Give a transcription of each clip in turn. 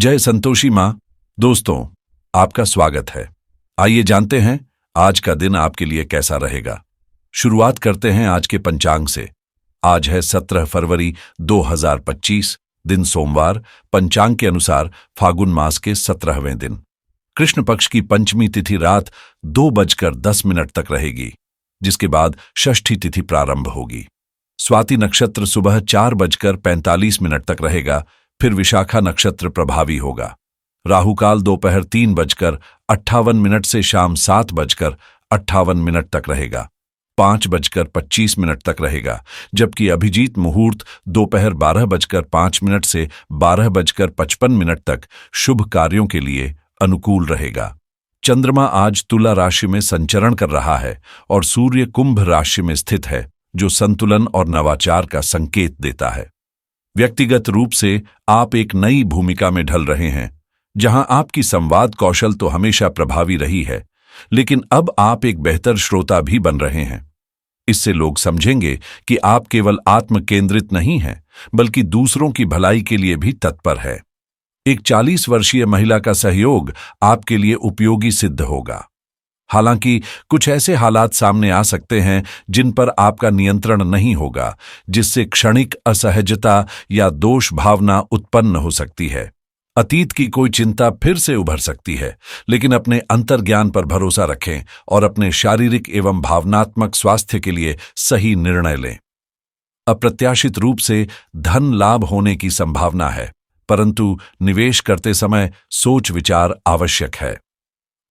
जय संतोषी माँ। दोस्तों, आपका स्वागत है। आइए जानते हैं आज का दिन आपके लिए कैसा रहेगा। शुरुआत करते हैं आज के पंचांग से। आज है 17 फरवरी 2025, दिन सोमवार। पंचांग के अनुसार फागुन मास के 17वें दिन, कृष्ण पक्ष की पंचमी तिथि रात 2:10 तक रहेगी, जिसके बाद षष्ठी तिथि प्रारंभ होगी। स्वाति नक्षत्र सुबह 4:45 तक रहेगा, फिर विशाखा नक्षत्र प्रभावी होगा। राहुकाल दोपहर 3:58 से शाम 7:58 तक रहेगा। 5:25 तक रहेगा, जबकि अभिजीत मुहूर्त दोपहर 12:05 से 12:55 तक शुभ कार्यों के लिए अनुकूल रहेगा। चंद्रमा आज तुला राशि में संचरण कर रहा है और सूर्य कुंभ राशि में स्थित है, जो संतुलन और नवाचार का संकेत देता है। व्यक्तिगत रूप से आप एक नई भूमिका में ढल रहे हैं, जहां आपकी संवाद कौशल तो हमेशा प्रभावी रही है, लेकिन अब आप एक बेहतर श्रोता भी बन रहे हैं। इससे लोग समझेंगे कि आप केवल आत्म केंद्रित नहीं हैं, बल्कि दूसरों की भलाई के लिए भी तत्पर है। एक 40 वर्षीय महिला का सहयोग आपके लिए उपयोगी सिद्ध होगा। हालांकि कुछ ऐसे हालात सामने आ सकते हैं जिन पर आपका नियंत्रण नहीं होगा, जिससे क्षणिक असहजता या दोष भावना उत्पन्न हो सकती है। अतीत की कोई चिंता फिर से उभर सकती है, लेकिन अपने अंतर्ज्ञान पर भरोसा रखें और अपने शारीरिक एवं भावनात्मक स्वास्थ्य के लिए सही निर्णय लें। अप्रत्याशित रूप से धन लाभ होने की संभावना है, परंतु निवेश करते समय सोच विचार आवश्यक है।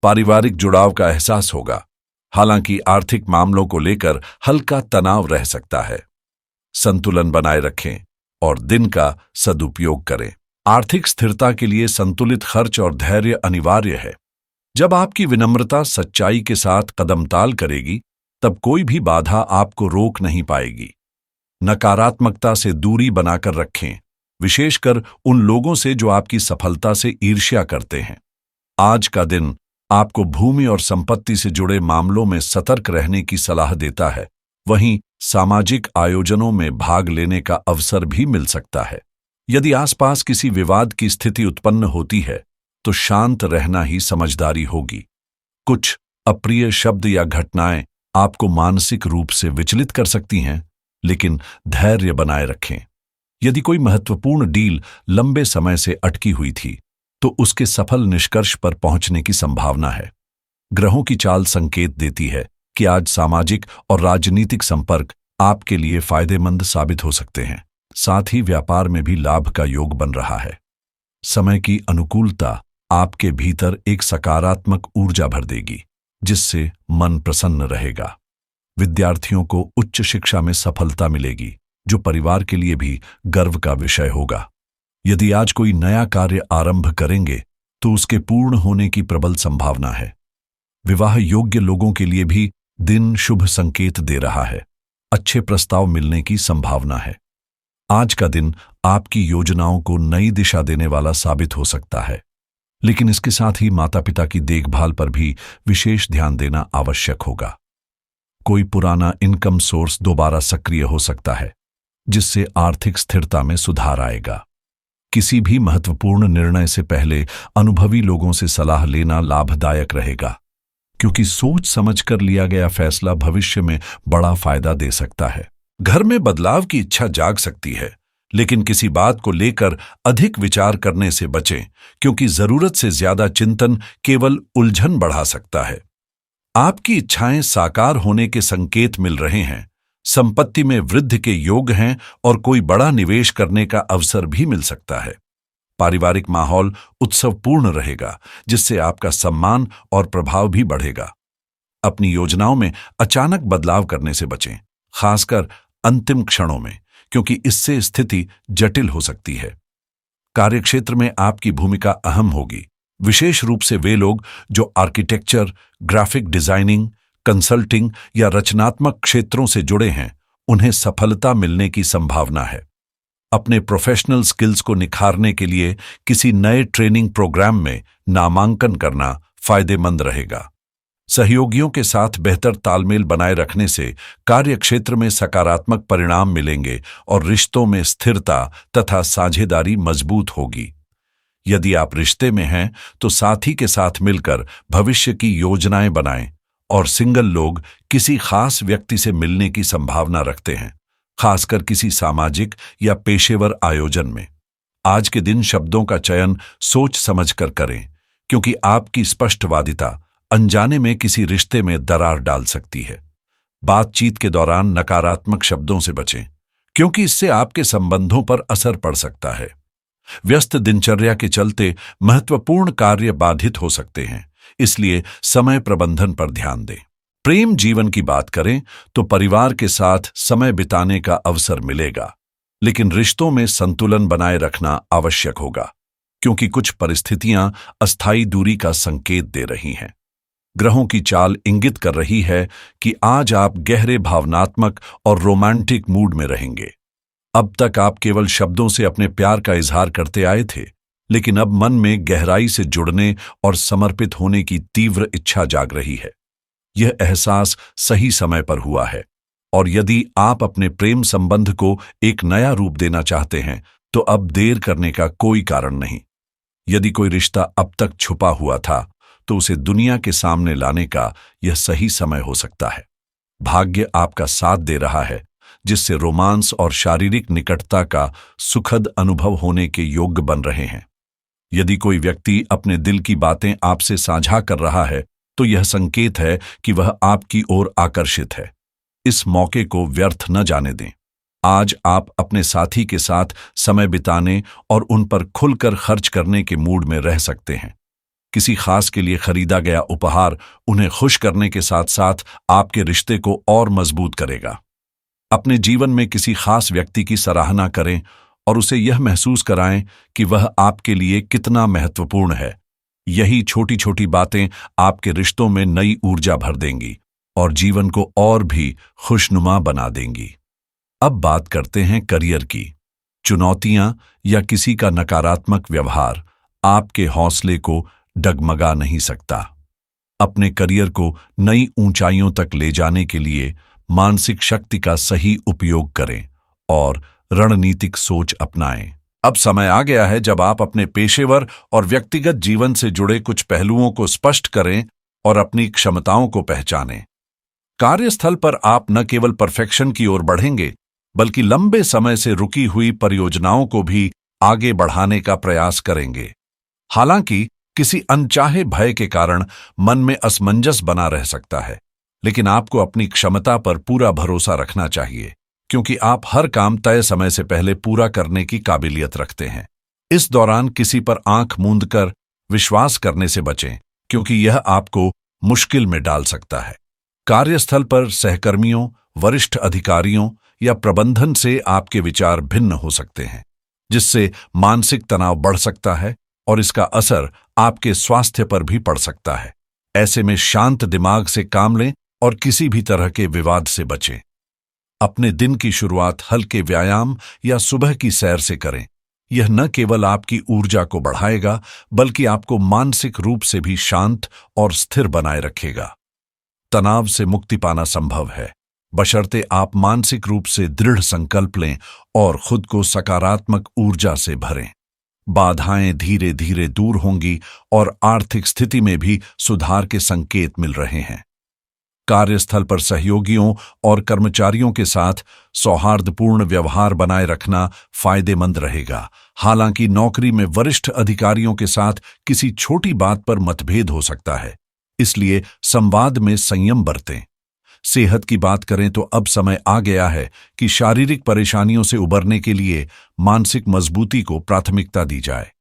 पारिवारिक जुड़ाव का एहसास होगा, हालांकि आर्थिक मामलों को लेकर हल्का तनाव रह सकता है। संतुलन बनाए रखें और दिन का सदुपयोग करें। आर्थिक स्थिरता के लिए संतुलित खर्च और धैर्य अनिवार्य है। जब आपकी विनम्रता सच्चाई के साथ कदमताल करेगी, तब कोई भी बाधा आपको रोक नहीं पाएगी। नकारात्मकता से दूरी बनाकर रखें, विशेषकर उन लोगों से जो आपकी सफलता से ईर्ष्या करते हैं। आज का दिन आपको भूमि और संपत्ति से जुड़े मामलों में सतर्क रहने की सलाह देता है। वहीं सामाजिक आयोजनों में भाग लेने का अवसर भी मिल सकता है। यदि आसपास किसी विवाद की स्थिति उत्पन्न होती है, तो शांत रहना ही समझदारी होगी। कुछ अप्रिय शब्द या घटनाएं आपको मानसिक रूप से विचलित कर सकती हैं, लेकिन धैर्य बनाए रखें। यदि कोई महत्वपूर्ण डील लंबे समय से अटकी हुई थी, तो उसके सफल निष्कर्ष पर पहुंचने की संभावना है। ग्रहों की चाल संकेत देती है कि आज सामाजिक और राजनीतिक संपर्क आपके लिए फायदेमंद साबित हो सकते हैं। साथ ही व्यापार में भी लाभ का योग बन रहा है। समय की अनुकूलता आपके भीतर एक सकारात्मक ऊर्जा भर देगी, जिससे मन प्रसन्न रहेगा। विद्यार्थियों को उच्च शिक्षा में सफलता मिलेगी, जो परिवार के लिए भी गर्व का विषय होगा। यदि आज कोई नया कार्य आरंभ करेंगे, तो उसके पूर्ण होने की प्रबल संभावना है। विवाह योग्य लोगों के लिए भी दिन शुभ संकेत दे रहा है। अच्छे प्रस्ताव मिलने की संभावना है। आज का दिन आपकी योजनाओं को नई दिशा देने वाला साबित हो सकता है, लेकिन इसके साथ ही माता पिता की देखभाल पर भी विशेष ध्यान देना आवश्यक होगा। कोई पुराना इनकम सोर्स दोबारा सक्रिय हो सकता है, जिससे आर्थिक स्थिरता में सुधार आएगा। किसी भी महत्वपूर्ण निर्णय से पहले अनुभवी लोगों से सलाह लेना लाभदायक रहेगा, क्योंकि सोच समझकर लिया गया फैसला भविष्य में बड़ा फायदा दे सकता है। घर में बदलाव की इच्छा जाग सकती है, लेकिन किसी बात को लेकर अधिक विचार करने से बचें, क्योंकि जरूरत से ज्यादा चिंतन केवल उलझन बढ़ा सकता है। आपकी इच्छाएं साकार होने के संकेत मिल रहे हैं। संपत्ति में वृद्धि के योग हैं और कोई बड़ा निवेश करने का अवसर भी मिल सकता है। पारिवारिक माहौल उत्सवपूर्ण रहेगा, जिससे आपका सम्मान और प्रभाव भी बढ़ेगा। अपनी योजनाओं में अचानक बदलाव करने से बचें, खासकर अंतिम क्षणों में, क्योंकि इससे स्थिति जटिल हो सकती है। कार्यक्षेत्र में आपकी भूमिका अहम होगी, विशेष रूप से वे लोग जो आर्किटेक्चर, ग्राफिक डिजाइनिंग, कंसल्टिंग या रचनात्मक क्षेत्रों से जुड़े हैं। उन्हें सफलता मिलने की संभावना है। अपने प्रोफेशनल स्किल्स को निखारने के लिए किसी नए ट्रेनिंग प्रोग्राम में नामांकन करना फायदेमंद रहेगा। सहयोगियों के साथ बेहतर तालमेल बनाए रखने से कार्यक्षेत्र में सकारात्मक परिणाम मिलेंगे और रिश्तों में स्थिरता तथा साझेदारी मजबूत होगी। यदि आप रिश्ते में हैं तो साथी के साथ मिलकर भविष्य की योजनाएं बनाएं और सिंगल लोग किसी खास व्यक्ति से मिलने की संभावना रखते हैं, खासकर किसी सामाजिक या पेशेवर आयोजन में। आज के दिन शब्दों का चयन सोच समझकर करें, क्योंकि आपकी स्पष्टवादिता अनजाने में किसी रिश्ते में दरार डाल सकती है। बातचीत के दौरान नकारात्मक शब्दों से बचें, क्योंकि इससे आपके संबंधों पर असर पड़ सकता है। व्यस्त दिनचर्या के चलते महत्वपूर्ण कार्य बाधित हो सकते हैं, इसलिए समय प्रबंधन पर ध्यान दें। प्रेम जीवन की बात करें तो परिवार के साथ समय बिताने का अवसर मिलेगा, लेकिन रिश्तों में संतुलन बनाए रखना आवश्यक होगा, क्योंकि कुछ परिस्थितियां अस्थायी दूरी का संकेत दे रही हैं। ग्रहों की चाल इंगित कर रही है कि आज आप गहरे भावनात्मक और रोमांटिक मूड में रहेंगे। अब तक आप केवल शब्दों से अपने प्यार का इजहार करते आए थे, लेकिन अब मन में गहराई से जुड़ने और समर्पित होने की तीव्र इच्छा जाग रही है। यह एहसास सही समय पर हुआ है, और यदि आप अपने प्रेम संबंध को एक नया रूप देना चाहते हैं तो अब देर करने का कोई कारण नहीं। यदि कोई रिश्ता अब तक छुपा हुआ था तो उसे दुनिया के सामने लाने का यह सही समय हो सकता है। भाग्य आपका साथ दे रहा है, जिससे रोमांस और शारीरिक निकटता का सुखद अनुभव होने के योग्य बन रहे हैं। यदि कोई व्यक्ति अपने दिल की बातें आपसे साझा कर रहा है तो यह संकेत है कि वह आपकी ओर आकर्षित है। इस मौके को व्यर्थ न जाने दें। आज आप अपने साथी के साथ समय बिताने और उन पर खुलकर खर्च करने के मूड में रह सकते हैं। किसी खास के लिए खरीदा गया उपहार उन्हें खुश करने के साथ साथ आपके रिश्ते को और मजबूत करेगा। अपने जीवन में किसी खास व्यक्ति की सराहना करें और उसे यह महसूस कराएं कि वह आपके लिए कितना महत्वपूर्ण है। यही छोटी छोटी बातें आपके रिश्तों में नई ऊर्जा भर देंगी और जीवन को और भी खुशनुमा बना देंगी। अब बात करते हैं करियर की। चुनौतियां या किसी का नकारात्मक व्यवहार आपके हौसले को डगमगा नहीं सकता। अपने करियर को नई ऊंचाइयों तक ले जाने के लिए मानसिक शक्ति का सही उपयोग करें और रणनीतिक सोच अपनाएं। अब समय आ गया है जब आप अपने पेशेवर और व्यक्तिगत जीवन से जुड़े कुछ पहलुओं को स्पष्ट करें और अपनी क्षमताओं को पहचानें। कार्यस्थल पर आप न केवल परफेक्शन की ओर बढ़ेंगे, बल्कि लंबे समय से रुकी हुई परियोजनाओं को भी आगे बढ़ाने का प्रयास करेंगे। हालांकि किसी अनचाहे भय के कारण मन में असमंजस बना रह सकता है, लेकिन आपको अपनी क्षमता पर पूरा भरोसा रखना चाहिए, क्योंकि आप हर काम तय समय से पहले पूरा करने की काबिलियत रखते हैं। इस दौरान किसी पर आंख मूंद कर विश्वास करने से बचें, क्योंकि यह आपको मुश्किल में डाल सकता है। कार्यस्थल पर सहकर्मियों, वरिष्ठ अधिकारियों या प्रबंधन से आपके विचार भिन्न हो सकते हैं, जिससे मानसिक तनाव बढ़ सकता है और इसका असर आपके स्वास्थ्य पर भी पड़ सकता है। ऐसे में शांत दिमाग से काम लें और किसी भी तरह के विवाद से बचें। अपने दिन की शुरुआत हल्के व्यायाम या सुबह की सैर से करें। यह न केवल आपकी ऊर्जा को बढ़ाएगा, बल्कि आपको मानसिक रूप से भी शांत और स्थिर बनाए रखेगा। तनाव से मुक्ति पाना संभव है, बशर्ते आप मानसिक रूप से दृढ़ संकल्प लें और खुद को सकारात्मक ऊर्जा से भरें। बाधाएं धीरे धीरे दूर होंगी और आर्थिक स्थिति में भी सुधार के संकेत मिल रहे हैं। कार्यस्थल पर सहयोगियों और कर्मचारियों के साथ सौहार्दपूर्ण व्यवहार बनाए रखना फायदेमंद रहेगा। हालांकि नौकरी में वरिष्ठ अधिकारियों के साथ किसी छोटी बात पर मतभेद हो सकता है, इसलिए संवाद में संयम बरतें। सेहत की बात करें तो अब समय आ गया है कि शारीरिक परेशानियों से उबरने के लिए मानसिक मजबूती को प्राथमिकता दी जाए।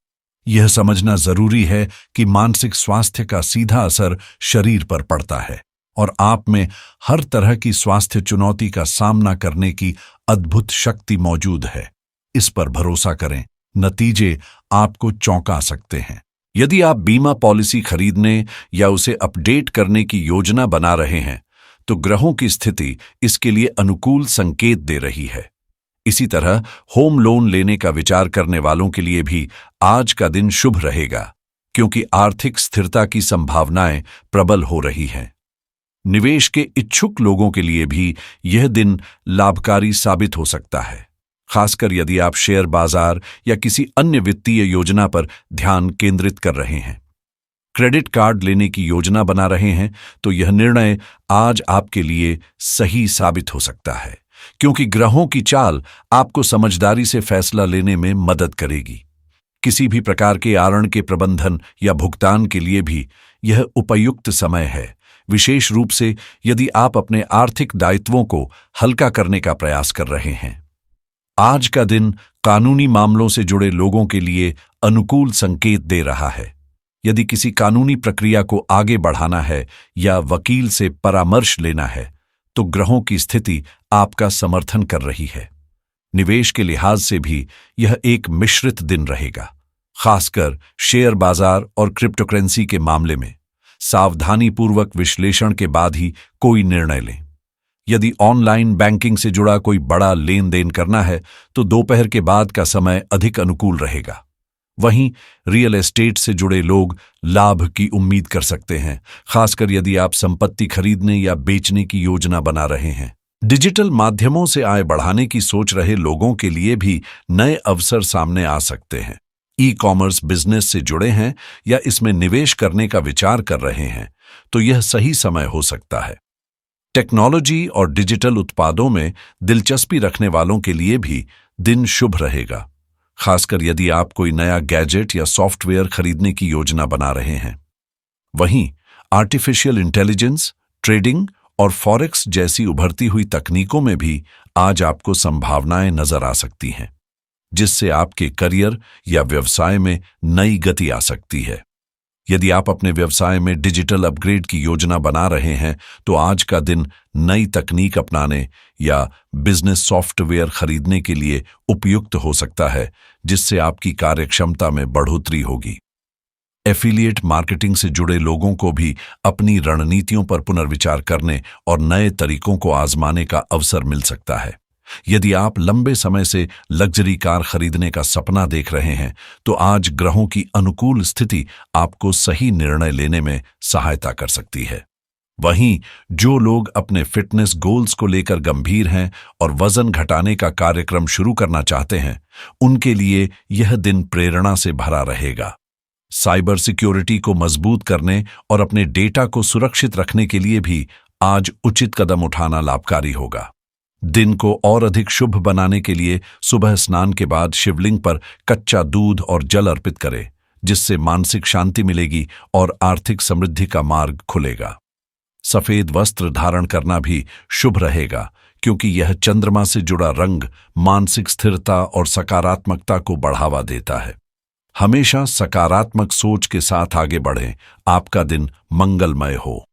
यह समझना जरूरी है कि मानसिक स्वास्थ्य का सीधा असर शरीर पर पड़ता है और आप में हर तरह की स्वास्थ्य चुनौती का सामना करने की अद्भुत शक्ति मौजूद है। इस पर भरोसा करें, नतीजे आपको चौंका सकते हैं। यदि आप बीमा पॉलिसी खरीदने या उसे अपडेट करने की योजना बना रहे हैं तो ग्रहों की स्थिति इसके लिए अनुकूल संकेत दे रही है। इसी तरह होम लोन लेने का विचार करने वालों के लिए भी आज का दिन शुभ रहेगा, क्योंकि आर्थिक स्थिरता की संभावनाएं प्रबल हो रही हैं। निवेश के इच्छुक लोगों के लिए भी यह दिन लाभकारी साबित हो सकता है, खासकर यदि आप शेयर बाजार या किसी अन्य वित्तीय योजना पर ध्यान केंद्रित कर रहे हैं। क्रेडिट कार्ड लेने की योजना बना रहे हैं तो यह निर्णय आज आपके लिए सही साबित हो सकता है, क्योंकि ग्रहों की चाल आपको समझदारी से फैसला लेने में मदद करेगी। किसी भी प्रकार के आरण के प्रबंधन या भुगतान के लिए भी यह उपयुक्त समय है, विशेष रूप से यदि आप अपने आर्थिक दायित्वों को हल्का करने का प्रयास कर रहे हैं। आज का दिन कानूनी मामलों से जुड़े लोगों के लिए अनुकूल संकेत दे रहा है। यदि किसी कानूनी प्रक्रिया को आगे बढ़ाना है या वकील से परामर्श लेना है तो ग्रहों की स्थिति आपका समर्थन कर रही है। निवेश के लिहाज से भी यह एक मिश्रित दिन रहेगा, खासकर शेयर बाजार और क्रिप्टोकरेंसी के मामले में सावधानीपूर्वक विश्लेषण के बाद ही कोई निर्णय लें। यदि ऑनलाइन बैंकिंग से जुड़ा कोई बड़ा लेन देन करना है तो दोपहर के बाद का समय अधिक अनुकूल रहेगा। वहीं रियल एस्टेट से जुड़े लोग लाभ की उम्मीद कर सकते हैं, खासकर यदि आप संपत्ति खरीदने या बेचने की योजना बना रहे हैं। डिजिटल माध्यमों से आय बढ़ाने की सोच रहे लोगों के लिए भी नए अवसर सामने आ सकते हैं। ई कॉमर्स बिजनेस से जुड़े हैं या इसमें निवेश करने का विचार कर रहे हैं तो यह सही समय हो सकता है। टेक्नोलॉजी और डिजिटल उत्पादों में दिलचस्पी रखने वालों के लिए भी दिन शुभ रहेगा, खासकर यदि आप कोई नया गैजेट या सॉफ्टवेयर खरीदने की योजना बना रहे हैं। वहीं आर्टिफिशियल इंटेलिजेंस, ट्रेडिंग और फॉरेक्स जैसी उभरती हुई तकनीकों में भी आज आपको संभावनाएं नजर आ सकती हैं, जिससे आपके करियर या व्यवसाय में नई गति आ सकती है। यदि आप अपने व्यवसाय में डिजिटल अपग्रेड की योजना बना रहे हैं तो आज का दिन नई तकनीक अपनाने या बिजनेस सॉफ्टवेयर खरीदने के लिए उपयुक्त हो सकता है, जिससे आपकी कार्यक्षमता में बढ़ोतरी होगी। एफिलिएट मार्केटिंग से जुड़े लोगों को भी अपनी रणनीतियों पर पुनर्विचार करने और नए तरीकों को आजमाने का अवसर मिल सकता है। यदि आप लंबे समय से लग्जरी कार खरीदने का सपना देख रहे हैं तो आज ग्रहों की अनुकूल स्थिति आपको सही निर्णय लेने में सहायता कर सकती है। वहीं जो लोग अपने फिटनेस गोल्स को लेकर गंभीर हैं और वजन घटाने का कार्यक्रम शुरू करना चाहते हैं, उनके लिए यह दिन प्रेरणा से भरा रहेगा। साइबर सिक्योरिटी को मजबूत करने और अपने डेटा को सुरक्षित रखने के लिए भी आज उचित कदम उठाना लाभकारी होगा। दिन को और अधिक शुभ बनाने के लिए सुबह स्नान के बाद शिवलिंग पर कच्चा दूध और जल अर्पित करें, जिससे मानसिक शांति मिलेगी और आर्थिक समृद्धि का मार्ग खुलेगा। सफेद वस्त्र धारण करना भी शुभ रहेगा, क्योंकि यह चंद्रमा से जुड़ा रंग मानसिक स्थिरता और सकारात्मकता को बढ़ावा देता है। हमेशा सकारात्मक सोच के साथ आगे बढ़ें। आपका दिन मंगलमय हो।